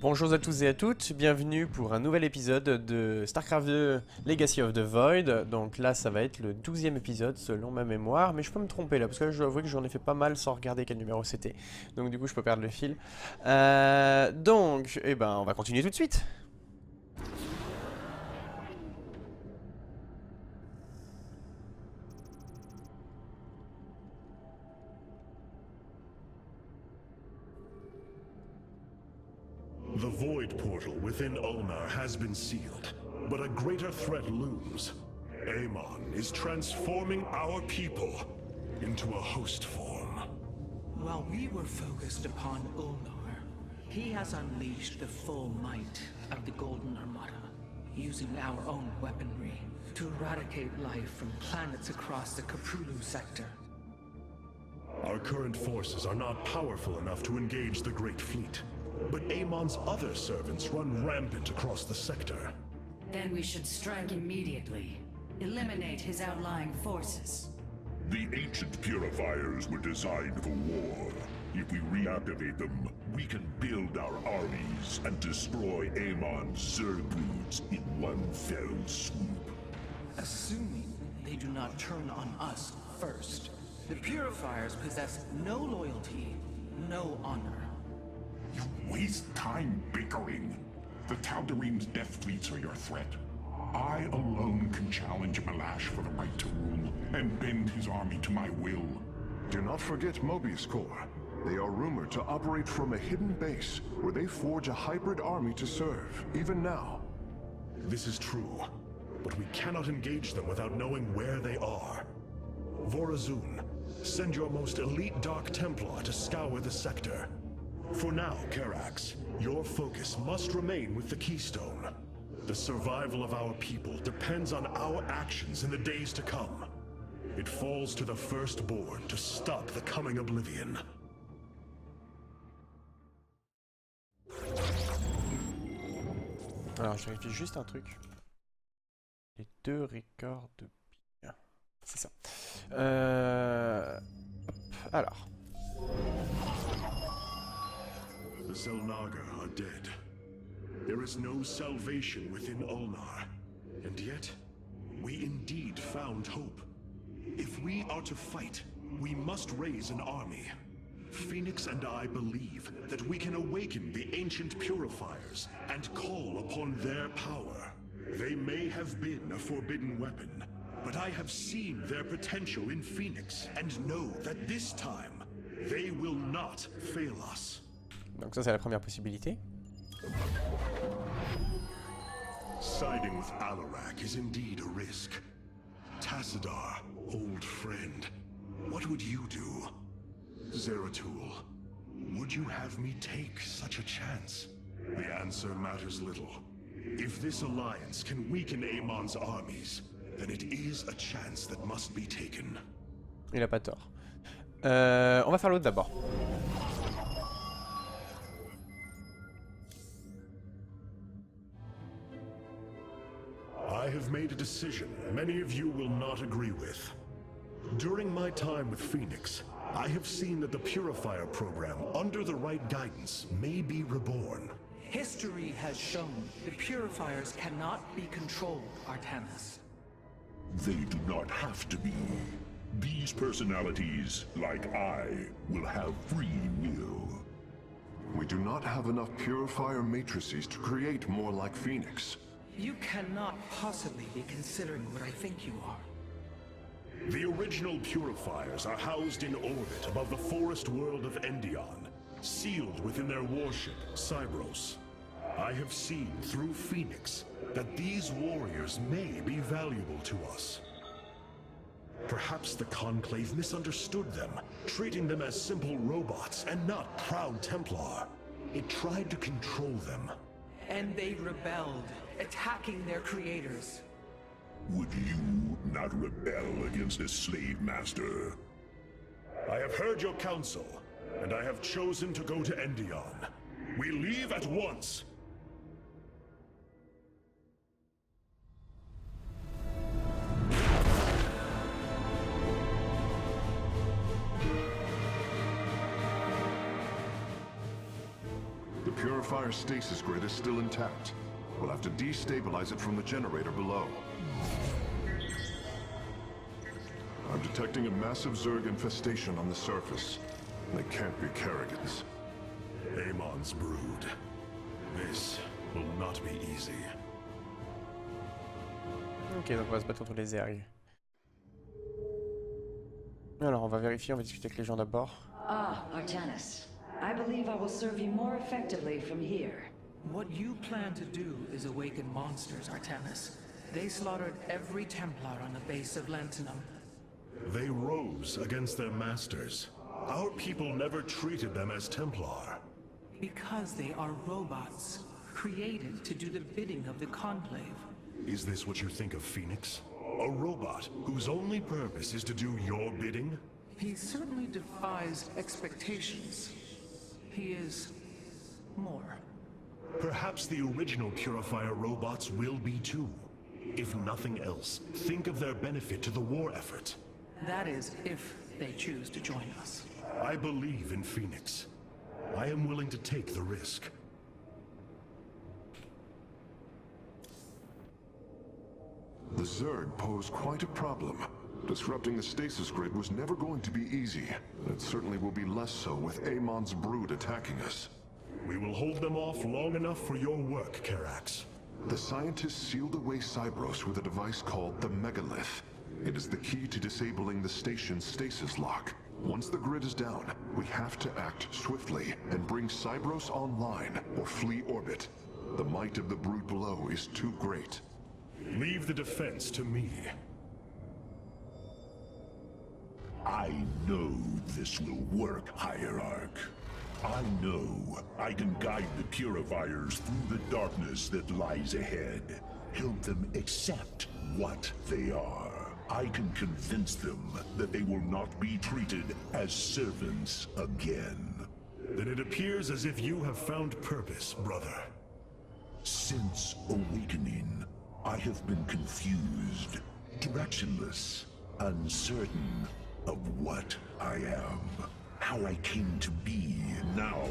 Bonjour à tous et à toutes, bienvenue pour un nouvel épisode de StarCraft 2 Legacy of the Void. Donc là ça va être le 12e épisode selon ma mémoire, mais je peux me tromper là parce que là, je dois avouer que j'en ai fait pas mal sans regarder quel numéro c'était. Donc du coup je peux perdre le fil. Eh ben on va continuer tout de suite. The Void Portal within Ulnar has been sealed, but a greater threat looms. Amon is transforming our people into a host form. While we were focused upon Ulnar, he has unleashed the full might of the Golden Armada, using our own weaponry to eradicate life from planets across the Caprulu sector. Our current forces are not powerful enough to engage the Great Fleet. But Amon's other servants run rampant across the sector. Then we should strike immediately. Eliminate his outlying forces. The ancient purifiers were designed for war. If we reactivate them, we can build our armies and destroy Amon's Zerg broods in one fell swoop. Assuming they do not turn on us first. The purifiers possess no loyalty, no honor. You waste time bickering. The Tal'Darim's death fleets are your threat. I alone can challenge Malash for the right to rule and bend his army to my will. Do not forget Mobius Corps. They are rumored to operate from a hidden base where they forge a hybrid army to serve, even now. This is true, but we cannot engage them without knowing where they are. Vorazun, send your most elite Dark Templar to scour the sector. For now, Karax, your focus must remain with the Keystone. The survival of our people depends on our actions in the days to come. It falls to the Firstborn to stop the coming oblivion. Alors je vérifie juste un truc. Les deux records de bien. C'est ça. Alors. The Zelnaga are dead. There is no salvation within Ulnar. And yet, we indeed found hope. If we are to fight, we must raise an army. Phoenix and I believe that we can awaken the ancient purifiers and call upon their power. They may have been a forbidden weapon, but I have seen their potential in Phoenix and know that this time, they will not fail us. Donc ça c'est la première possibilité. Siding with Alarak is indeed a risk. Tassadar, old friend, what would you do? Zeratul, would you have me take such a chance? The answer matters little. If this alliance can weaken Amon's armies, then it is a chance that must be taken. Il a pas tort. On va faire l'autre d'abord. I have made a decision many of you will not agree with. During my time with Phoenix, I have seen that the Purifier program, under the right guidance, may be reborn. History has shown the purifiers cannot be controlled, Artemis. They do not have to be. These personalities, like I, will have free will. We do not have enough purifier matrices to create more like Phoenix. You cannot possibly be considering what I think you are. The original Purifiers are housed in orbit above the forest world of Endion, sealed within their warship, Cybros. I have seen through Phoenix that these warriors may be valuable to us. Perhaps the Conclave misunderstood them, treating them as simple robots and not proud Templar. It tried to control them. And they rebelled, attacking their creators. Would you not rebel against a slave master? I have heard your counsel, and I have chosen to go to Endion. We leave at once! Purifier stasis grid is still intact. We'll have to destabilize it from the generator below. I'm detecting a massive Zerg infestation on the surface. They can't be Kerrigans. Amon's brood. This will not be easy. Ok, donc on va se battre contre les Zergs. Alors, on va vérifier, on va discuter avec les gens d'abord. Ah, Artanis. I believe I will serve you more effectively from here. What you plan to do is awaken monsters, Artanis. They slaughtered every Templar on the base of Lentinum. They rose against their masters. Our people never treated them as Templar. Because they are robots, created to do the bidding of the Conclave. Is this what you think of Phoenix? A robot whose only purpose is to do your bidding? He certainly defies expectations. He is more. Perhaps the original Purifier robots will be too. If nothing else, think of their benefit to the war effort. That is, if they choose to join us. I believe in Phoenix. I am willing to take the risk. The Zerg pose quite a problem. Disrupting the stasis grid was never going to be easy. It certainly will be less so with Amon's brood attacking us. We will hold them off long enough for your work, Karax. The scientists sealed away Cybros with a device called the Megalith. It is the key to disabling the station's stasis lock. Once the grid is down, we have to act swiftly and bring Cybros online or flee orbit. The might of the brood below is too great. Leave the defense to me. I know this will work, Hierarch. I know I can guide the Purifiers through the darkness that lies ahead. Help them accept what they are. I can convince them that they will not be treated as servants again. Then it appears as if you have found purpose, brother. Since awakening, I have been confused, directionless, uncertain of what I am, how I came to be. Now,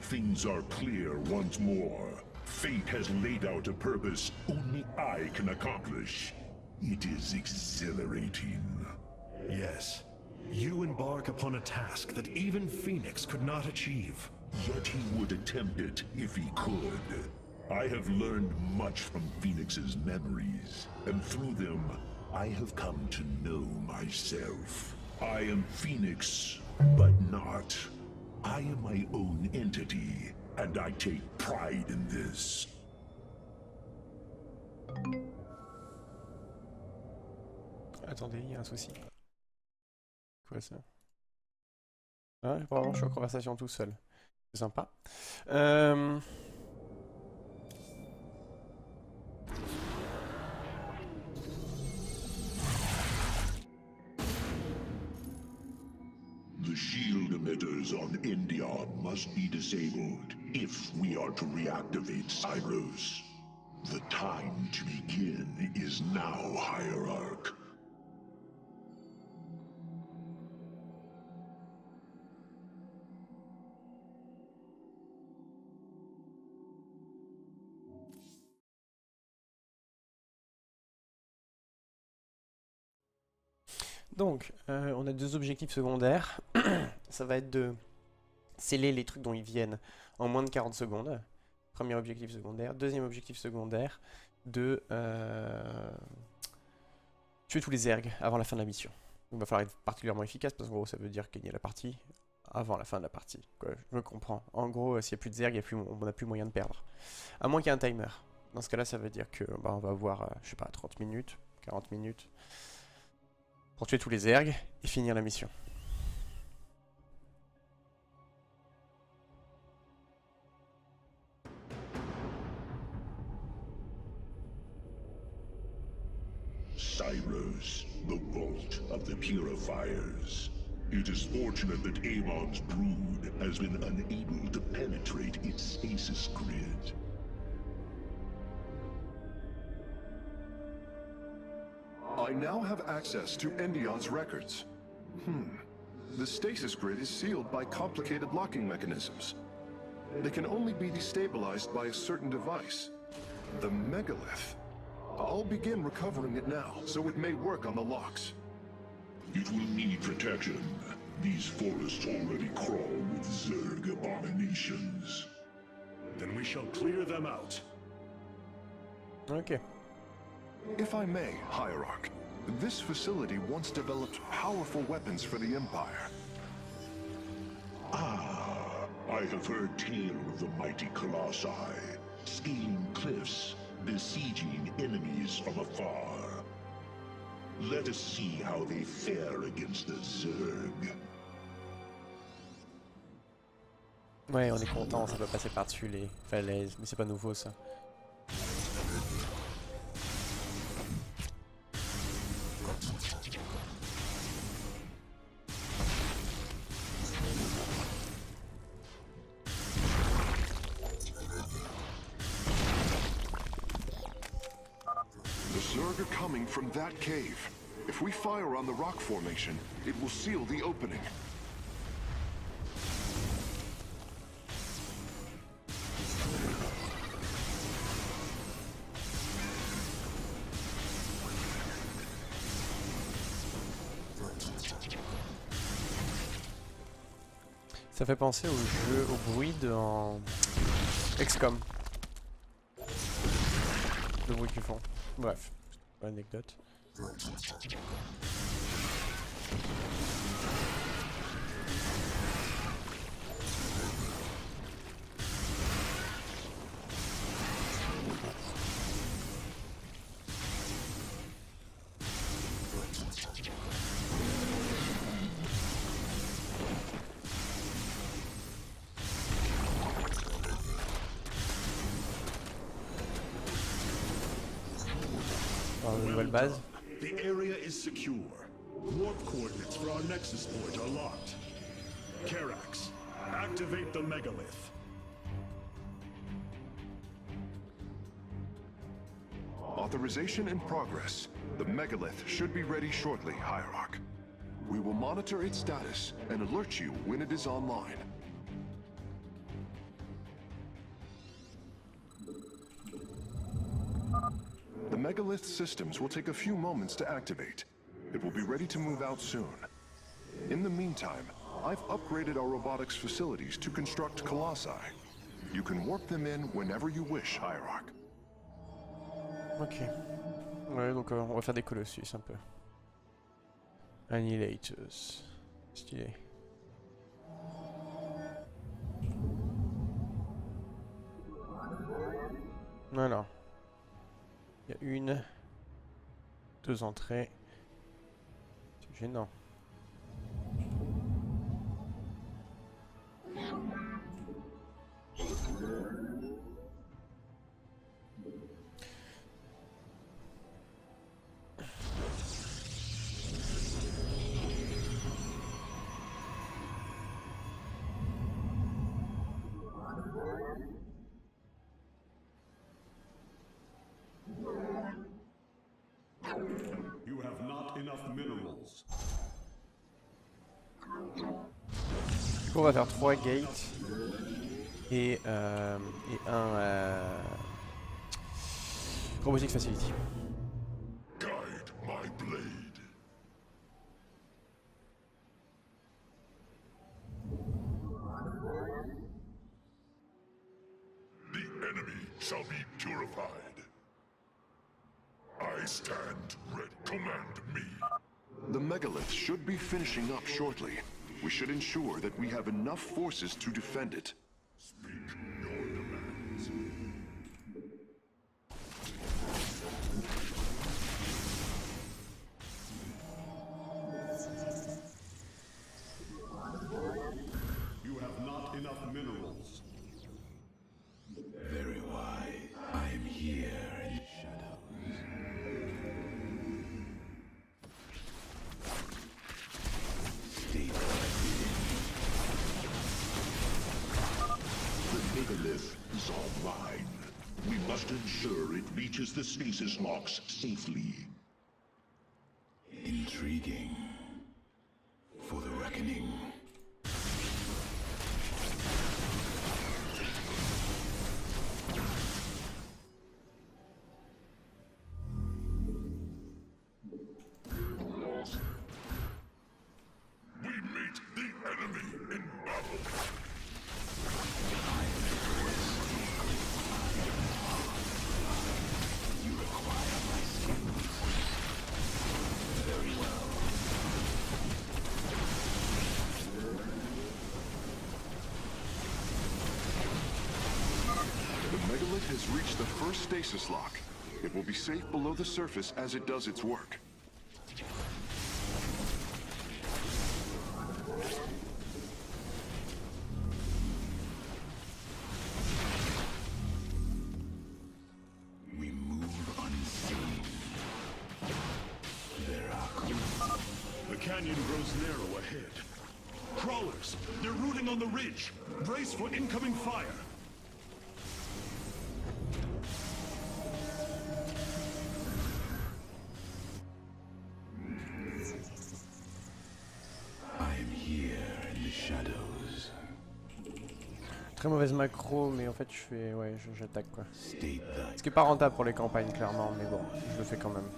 things are clear once more. Fate has laid out a purpose only I can accomplish. It is exhilarating. Yes. You embark upon a task that even Phoenix could not achieve. Yet he would attempt it if he could. I have learned much from Phoenix's memories, and through them, I have come to know myself. I am Phoenix, but not. I am my own entity, and I take pride in this. Attendez, il y a un souci. Quoi ça? Ah, apparemment je suis en conversation tout seul. C'est sympa. The shield emitters on Endion must be disabled if we are to reactivate Cybros. The time to begin is now, Hierarch. Donc, on a deux objectifs secondaires. Ça va être de sceller les trucs dont ils viennent en moins de 40 secondes. Premier objectif secondaire. Deuxième objectif secondaire, de tuer tous les Zergs avant la fin de la mission. Donc, il va falloir être particulièrement efficace parce qu'en gros, ça veut dire gagner la partie avant la fin de la partie. Quoi, je comprends. En gros, s'il n'y a plus de Zergs, on n'a plus moyen de perdre. À moins qu'il y ait un timer. Dans ce cas-là, ça veut dire que on va avoir, je sais pas, 30 minutes, 40 minutes. Pour tuer tous les Zergs et finir la mission. Cybros, the vault of the Purifiers. It is fortunate that Amon's brood has been unable to penetrate its stasis grid. I now have access to Endion's records. The stasis grid is sealed by complicated locking mechanisms. They can only be destabilized by a certain device. The megalith. I'll begin recovering it now, so it may work on the locks. It will need protection. These forests already crawl with Zerg abominations. Then we shall clear them out. Ok. If I may, Hierarch, this facility once developed powerful weapons for the Empire. I have heard tale of the mighty Colossi, scaling cliffs, besieging enemies from afar. Let us see how they fare against the Zerg. Ouais, on est content, ça peut passer par-dessus les falaises, mais c'est pas nouveau ça. The Zerg are coming from that cave. If we fire on the rock formation, it will seal the opening. Ça fait penser au bruit dans XCOM. Le bruit qu'ils font. Bref, pas anecdote. Nouvelle base. The area is secure. Warp coordinates for our nexus point are locked. Karax, activate the megalith. Authorization in progress. The megalith should be ready shortly, Hierarch. We will monitor its status and alert you when it is online. The megalith systems will take a few moments to activate. It will be ready to move out soon. In the meantime, I've upgraded our robotics facilities to construct colossi. You can warp them in whenever you wish, Hierarch. Ok. Ouais, donc on va faire des colossus un peu. Annihilators. Stylé. Alors. Il y a une. 2 entrées. C'est gênant. You have not enough minerals. On va faire 3 gates et un robotic facility. Guide my blade. The enemy shall be purified. I stand ready. Command me. The megalith should be finishing up shortly. We should ensure that we have enough forces to defend it. Speak your demands. You have not enough minerals. Very wise. I am here in the shadows. Stay The megalith is online. We must ensure it reaches the stasis locks safely. intriguing. For the reckoning. reach the first stasis lock. It will be safe below the surface as it does its work. We move unseen. There are The canyon grows narrow ahead. Crawlers! They're rooting on the ridge! Brace for incoming fire! I'm here in the shadows. Très mauvaise macro, mais en fait je fais... ouais, j'attaque quoi. State thy Ce qui est pas rentable pour les campagnes clairement, mais bon, je le fais quand même.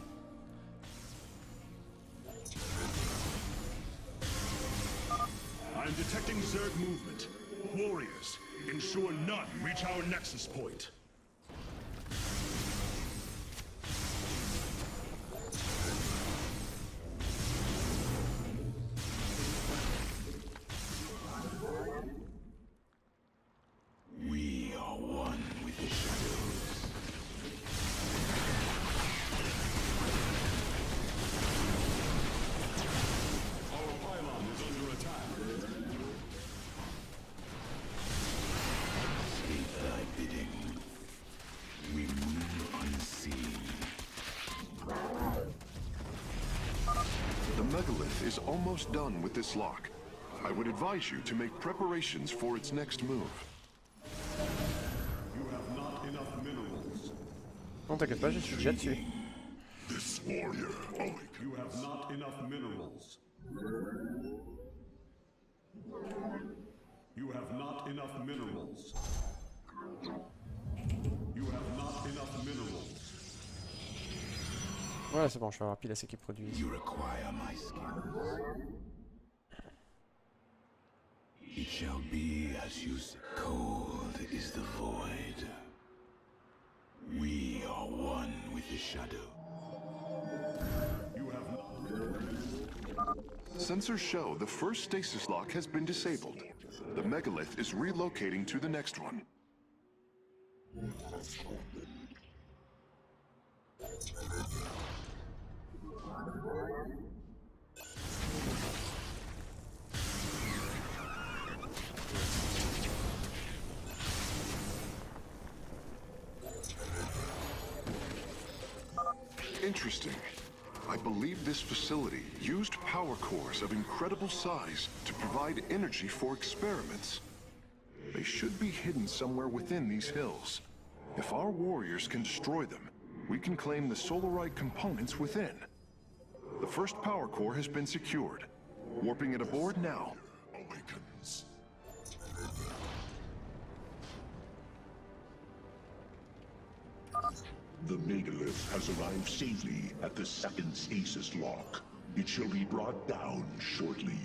I'm detecting Zerg movement. Warriors, ensure none reach our nexus point. we are one with the shadows. Our pylon is under attack. State thy bidding. We move unseen. The megalith is almost done with this lock. I would advise you to make preparations for its next move. You have not enough minerals. Non t'inquiète pas, je suis déjà dessus. This warrior awake. You have not enough minerals. You have not enough minerals. You have not enough minerals. Voilà c'est bon, je vais avoir pile assez qui produisent. You require my skills. It shall be as you say. Cold is the void. We are one with the shadow. You have not. Sensors show the first stasis lock has been disabled. The megalith is relocating to the next one. Interesting. I believe this facility used power cores of incredible size to provide energy for experiments. They should be hidden somewhere within these hills. If our warriors can destroy them, we can claim the Solarite components within. The first power core has been secured. Warping it aboard now. Awakens. The megalith has arrived safely at the second stasis lock. It shall be brought down shortly.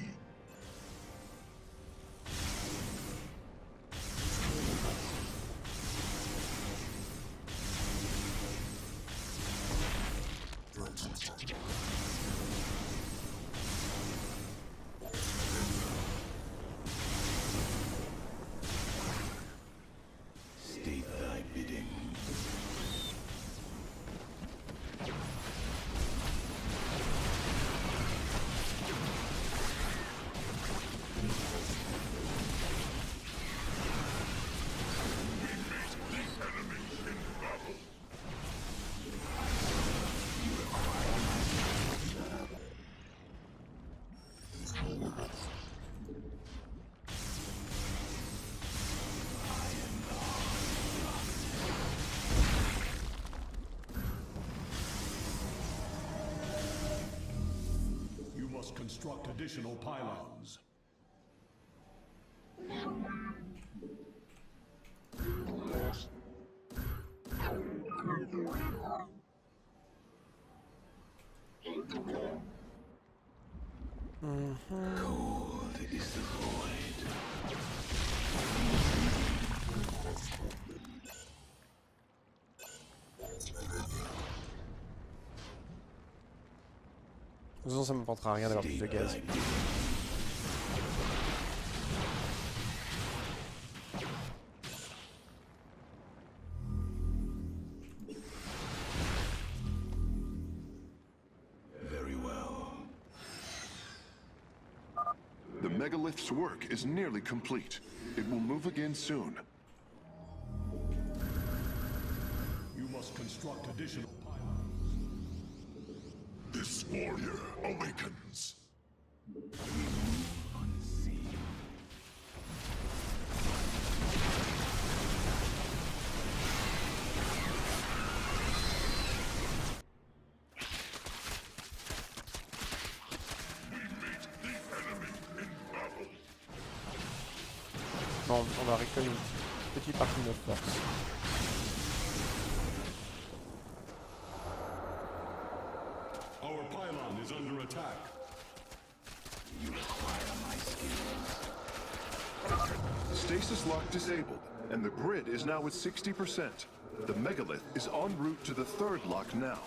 State thy bidding. You must construct additional pylons. Cold is the void. De toute façon, ça m'apportera rien d'avoir plus de gaz. megalith's work is nearly complete. It will move again soon. You must construct additional This warrior awakens. Bon, on va récolter une petite partie de notre force. Our pylon is under attack. Stasis lock disabled, and the grid is now at 60%. The megalith is en route to the third lock now.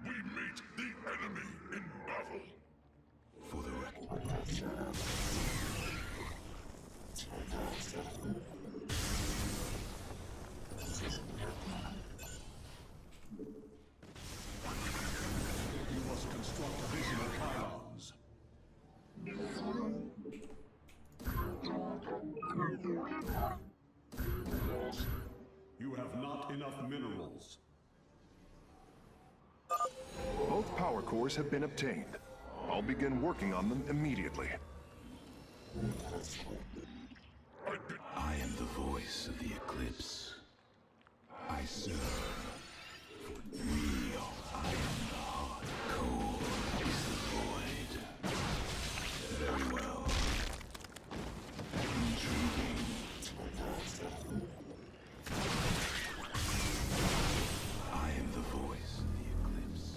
We meet the enemy in battle. For the record. You must construct additional pylons. You have not enough minerals. Both power cores have been obtained. I'll begin working on them immediately. I am the voice of the eclipse. I serve. Real, I am the heart. Cold is the void. Very well. Intriguing. I am the voice of the eclipse.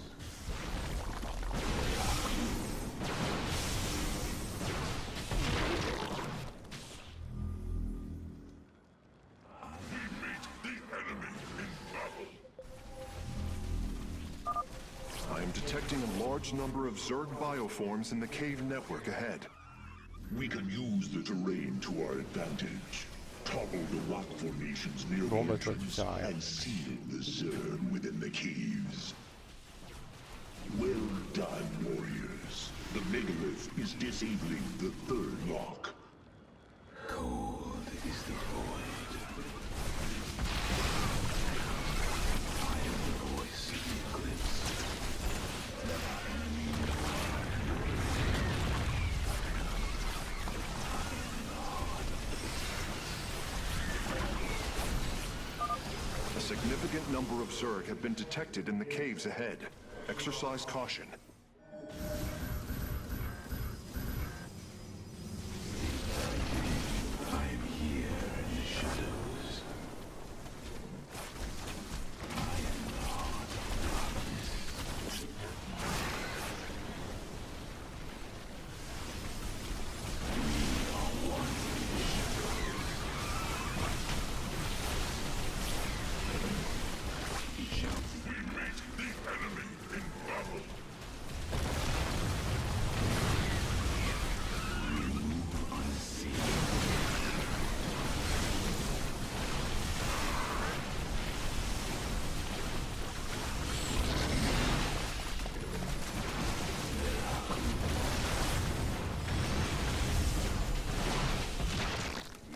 I am detecting a large number of Zerg bioforms in the cave network ahead. We can use the terrain to our advantage. Topple the rock formations near Bon, the bah, toi, tu entrance sers à rien. and seal the Zerg within the caves. Well done, warriors. The megalith is disabling the third lock. Cold is the void. I am the voice of the eclipse. A significant number of Zerg have been detected in the caves ahead. Exercise caution. I am here in the shadows. I am the heart of darkness. We are one in the shadows. It shall be. We meet the enemy in battle. Unseen.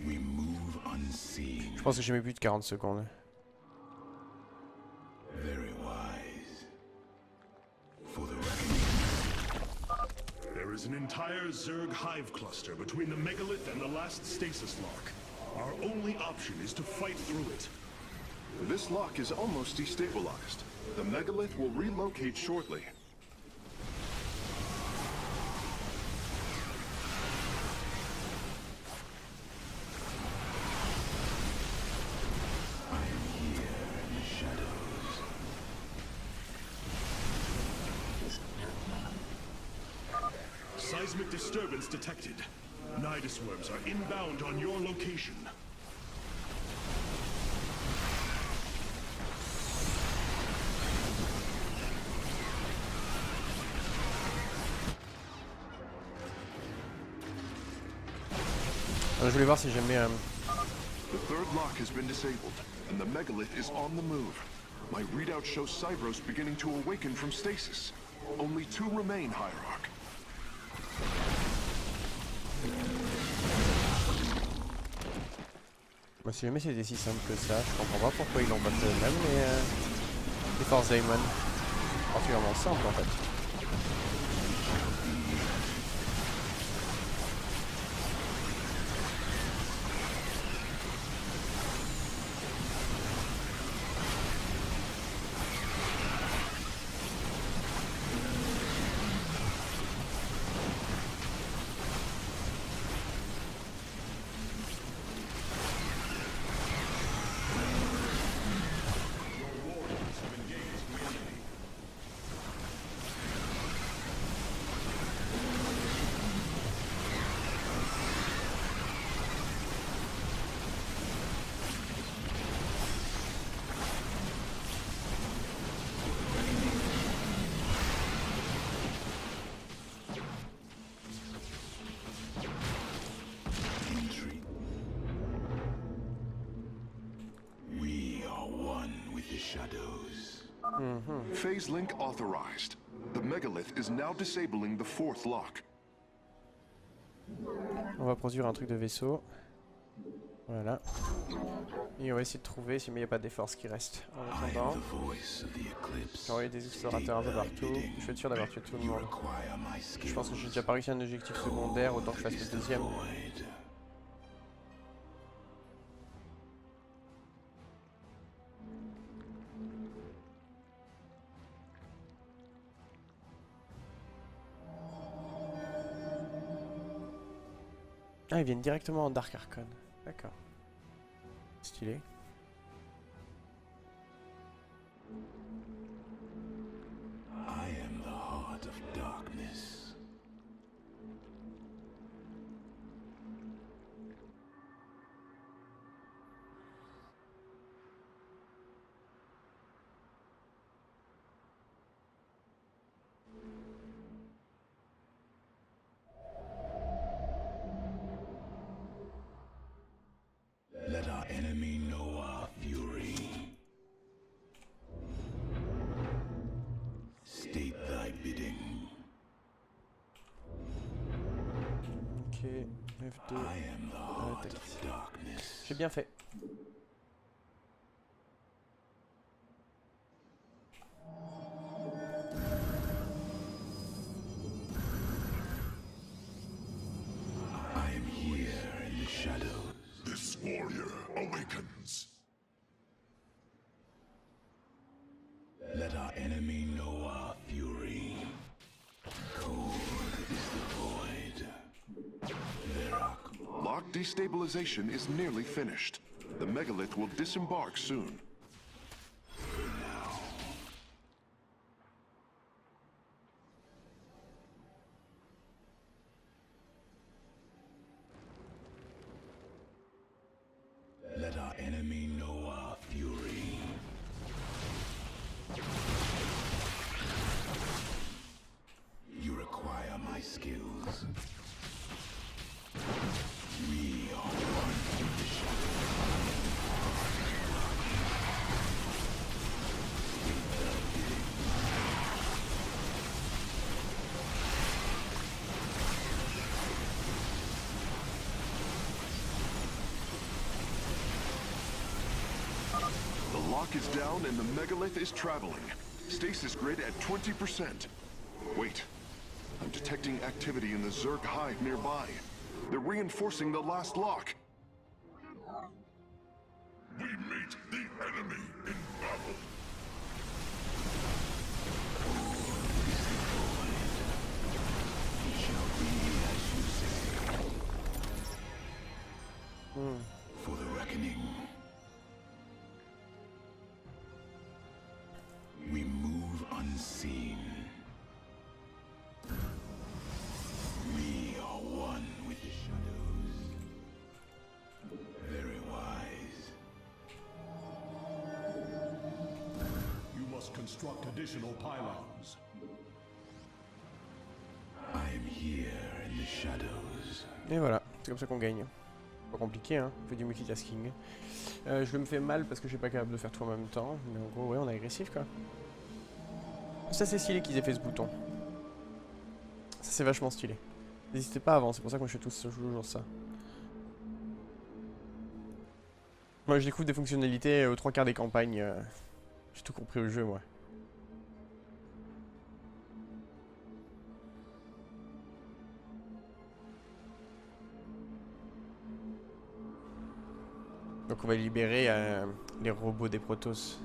We move unseen. Je pense que j'ai mis plus de 40 secondes. Very wise. For the reckoning. There is an entire Zerg hive cluster between the megalith and the last stasis lock. Our only option is to fight through it. This lock is almost destabilized. The megalith will relocate shortly. I am here in the shadows. Seismic disturbance detected. Nidus worms are inbound on your location. Je voulais voir si j'aimais The third lock has been disabled, and the megalith is on the move. My readout shows Cybros beginning to awaken from stasis. Only two remain, Hierarch. Moi, si jamais c'était si simple que ça, je comprends pas pourquoi ils l'ont pas fait eux-mêmes, mais les Force Daemon. Particulièrement simple en fait. Phase link authorized. The megalith is now disabling the fourth lock. On va produire un truc de vaisseau. Voilà. Et on va essayer de trouver si il n'y a pas des forces qui restent. En attendant, j'ai envoyé des explorateurs un peu partout. Je suis sûr d'avoir tué tout le monde. Je pense que j'ai déjà pas réussi un objectif secondaire, autant que je fasse le deuxième. Ah, ils viennent directement en Dark Archon. D'accord. Stylé. I am the heart of darkness. Let our enemy know our fury. State thy bidding. Ok, F2. I am the heart of darkness. J'ai bien fait. I am here in the shadows. This warrior awakens. Let our enemy know our fury. Cold is the void. Lock destabilization is nearly finished. The megalith will disembark soon. Let our enemy know our fury. You require my skills. We are one with the shadow. The lock is down and the megalith is traveling. Stasis grid at 20%. Wait. I'm detecting activity in the Zerg hive nearby. They're reinforcing the last lock. We meet the enemy in battle. It shall be as you say. For the reckoning. We move unseen. We are one with the shadows. Very wise. You must construct additional pylons. I am here in the shadows. Et voilà, c'est comme ça qu'on gagne. Pas compliqué, hein, on fait du multitasking. Je me fais mal parce que je suis pas capable de faire tout en même temps, mais en gros, ouais, on est agressif quoi. Ça, c'est stylé qu'ils aient fait ce bouton. Ça, c'est vachement stylé. N'hésitez pas avant, c'est pour ça que moi je fais toujours ça. Moi je découvre des fonctionnalités aux 3/4 des campagnes. J'ai tout compris au jeu moi. Donc on va libérer les robots des Protoss.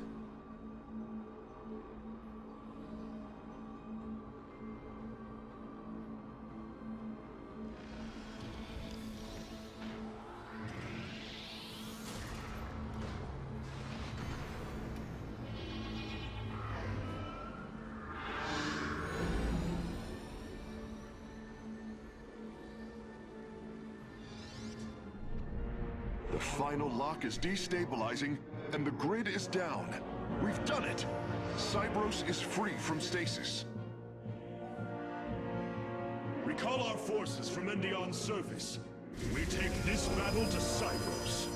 The final lock is destabilizing, and the grid is down. We've done it! Cybros is free from stasis. Recall our forces from Endion's surface. We take this battle to Cybros.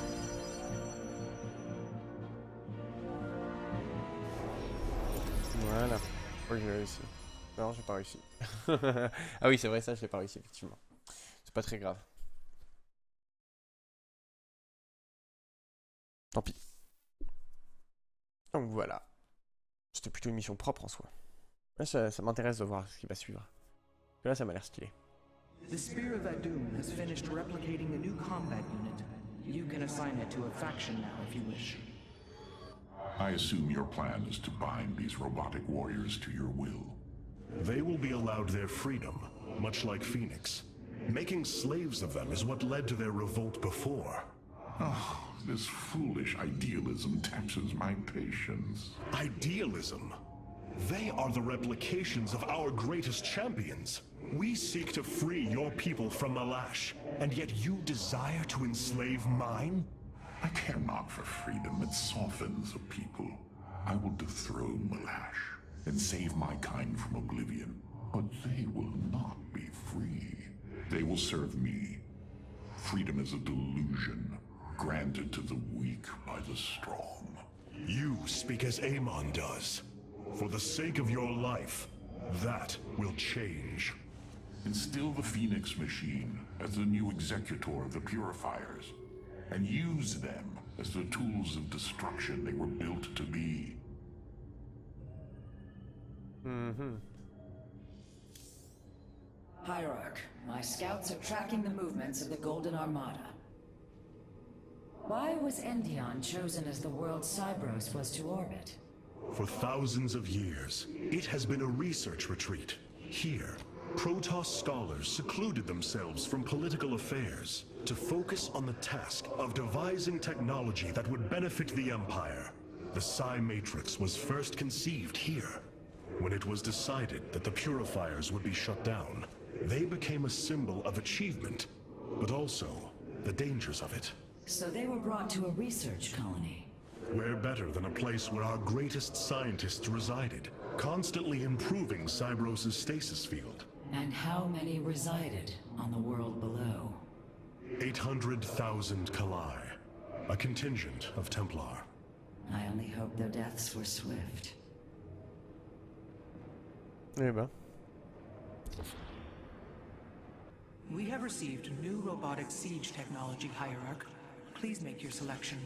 Voilà. Oh, j'ai réussi. Non, j'ai pas réussi. Ah oui, c'est vrai, ça, je l'ai pas réussi, effectivement. C'est pas très grave. Tant pis. Donc voilà. C'était plutôt une mission propre en soi. Là, ça m'intéresse de voir ce qui va suivre. Là, ça m'a l'air stylé. The Spear of Adum has finished replicating a new combat unit. You can assign it to a faction now if you wish. I assume your plan is to bind these robotic warriors to your will. They will be allowed their freedom, much like Phoenix. Making slaves of them is what led to their revolt before. Oh, this foolish idealism taxes my patience. Idealism? They are the replications of our greatest champions. We seek to free your people from Malash, and yet you desire to enslave mine? I care not for freedom that softens a people. I will dethrone Malash and save my kind from oblivion. But they will not be free. They will serve me. Freedom is a delusion, granted to the weak by the strong. You speak as Amon does. For the sake of your life, that will change. Instill the Phoenix machine as the new executor of the Purifiers, and use them as the tools of destruction they were built to be. Hierarch, my scouts are tracking the movements of the Golden Armada. Why was Endion chosen as the world Cybros was to orbit? For thousands of years, it has been a research retreat. Here, Protoss scholars secluded themselves from political affairs to focus on the task of devising technology that would benefit the Empire. The Psi Matrix was first conceived here. When it was decided that the Purifiers would be shut down, they became a symbol of achievement, but also the dangers of it. So they were brought to a research colony. Where better than a place where our greatest scientists resided, constantly improving Cybros' stasis field. And how many resided on the world below? 800,000 Kalai, a contingent of Templar. I only hope their deaths were swift. Eh ben. We have received new robotic siege technology, Hierarch. Please make your selection.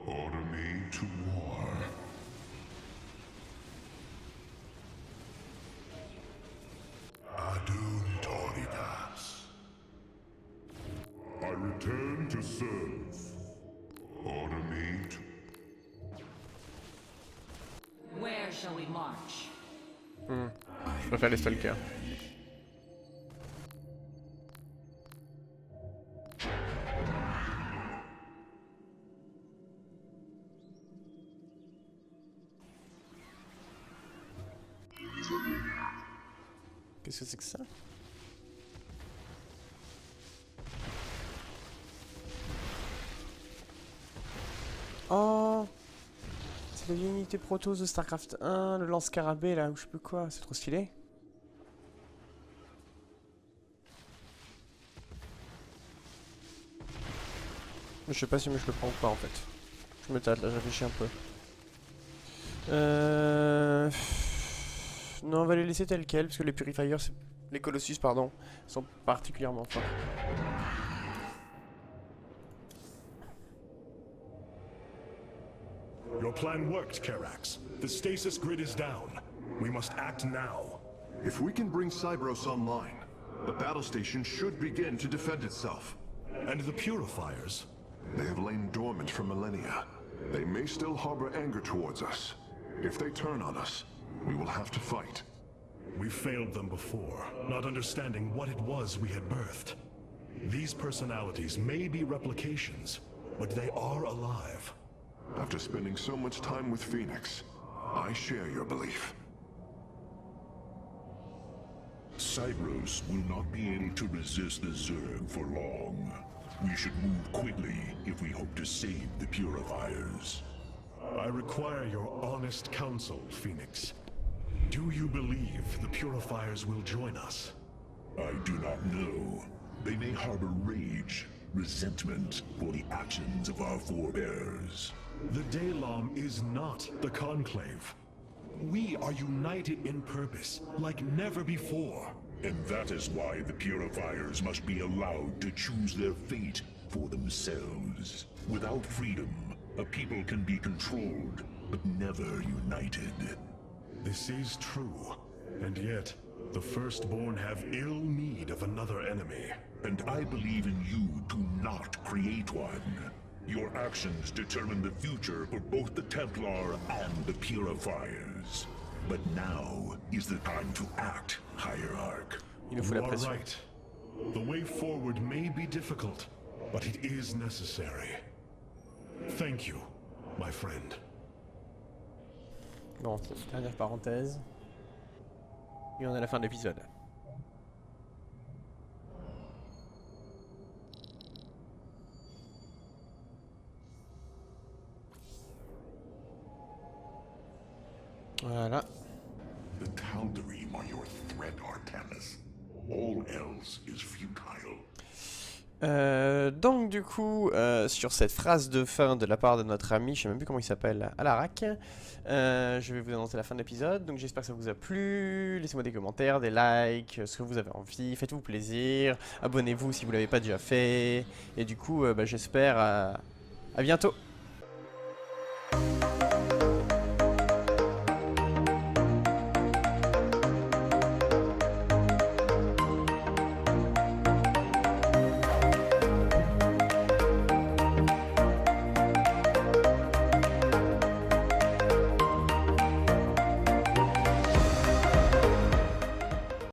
Order me to war. Adun Toridas. I return to serve. Order me to... Where shall we march? Je préfère les stalkers. Qu'est-ce que c'est que ça? Oh! C'est la vieille unité Protoss de StarCraft 1, le lance-scarabée là, ou je sais plus quoi, c'est trop stylé. Je sais pas si je le prends ou pas en fait. Je me tâte là, je réfléchis un peu. Non, on va les laisser tels quels, parce que les Purifiers, les Colossus, pardon, sont particulièrement forts. Your plan worked, Karax. The stasis grid is down. We must act now. If we can bring Cybros online, the battle station should begin to defend itself. And the Purifiers? They have lain dormant for millennia. They may still harbor anger towards us. If they turn on us, we will have to fight. We failed them before, not understanding what it was we had birthed. These personalities may be replications, but they are alive. After spending so much time with Phoenix, I share your belief. Cybros will not be able to resist the Zerg for long. We should move quickly if we hope to save the Purifiers. I require your honest counsel, Phoenix. Do you believe the Purifiers will join us? I do not know. They may harbor rage, resentment for the actions of our forebears. The Daylom is not the Conclave. We are united in purpose, like never before. And that is why the Purifiers must be allowed to choose their fate for themselves. Without freedom, a people can be controlled, but never united. This is true, and yet, the Firstborn have ill need of another enemy. And I believe in you to not create one. Your actions determine the future for both the Templar and the Purifiers. But now is the time to act, Hierarch. Il nous faut You la are pression. right. The way forward may be difficult, but it is necessary. Thank you, my friend. Bon, dernière parenthèse. Et on est à la fin de l'épisode. Voilà. The Tal'Darim are your threat, Artemis. All else is futile. Donc du coup, sur cette phrase de fin de la part de notre ami, je sais même plus comment il s'appelle, Alarak, je vais vous annoncer la fin de l'épisode. Donc j'espère que ça vous a plu. Laissez-moi des commentaires, des likes, ce que vous avez envie. Faites-vous plaisir. Abonnez-vous si vous l'avez pas déjà fait. Et du coup, j'espère à bientôt.